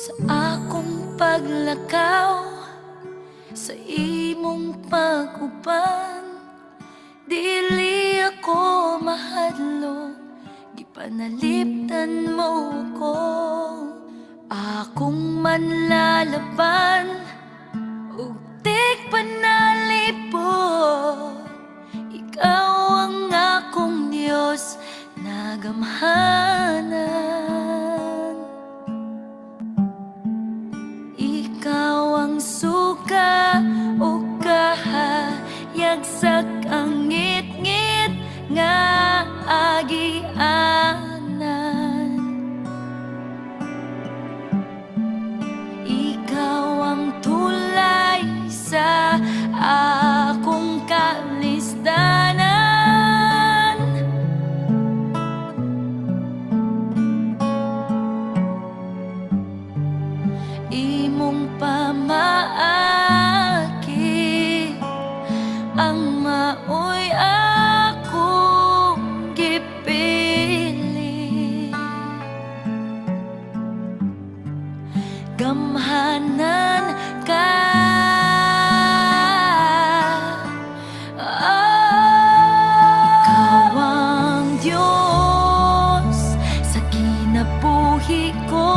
Sa akong paglakaw, sa imong pag-uban, dili ako mahadlok, gipanalipdan mo ko. Akong manlalaban, ug tig panalipod, ikaw ang akong Diyos na gamhanan. Ikaw ang suga o kahayag sa kangit-ngit nga agianan. Ikaw ang tulay sa akong kalisdanan. Imong pamaagi ang maoy akong gipili. Gamhanan ka, ikaw ang Diyos sa kinabuhi ko.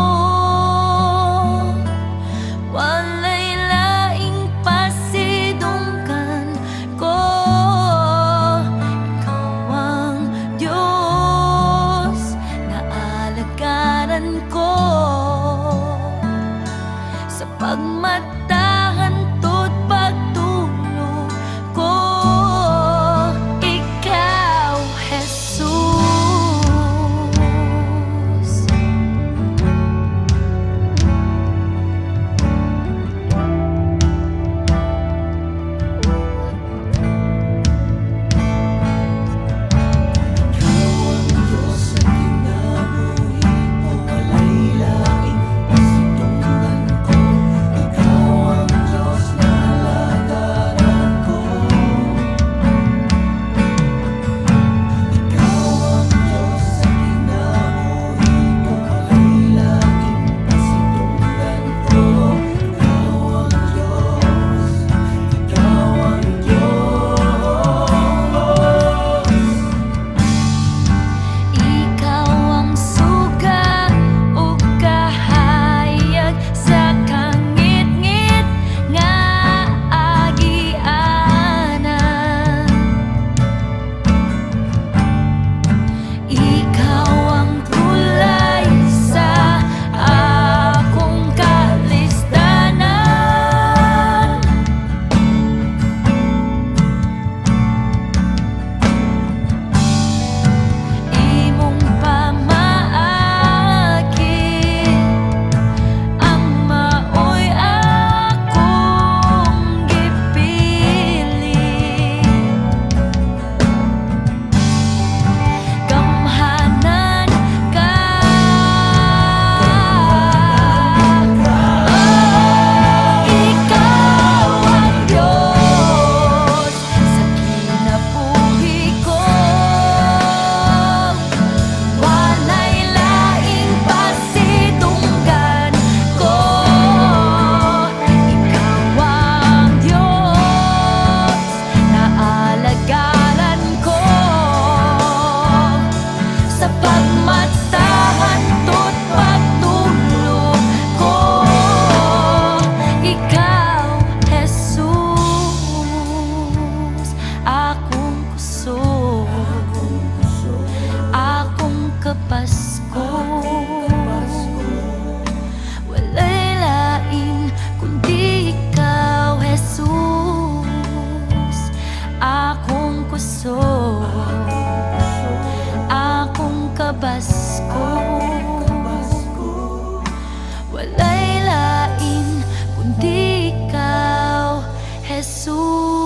Walay laing pasidunggan ko. Ikaw ang Diyos na alagaran ko. Sa pagmatahan to't pagtulog ko, ikaw, Jesus. Walay lain kundi ikaw, Jesus. Akong kusog, akong kabasko. Walay lain kundi ikaw, Jesus.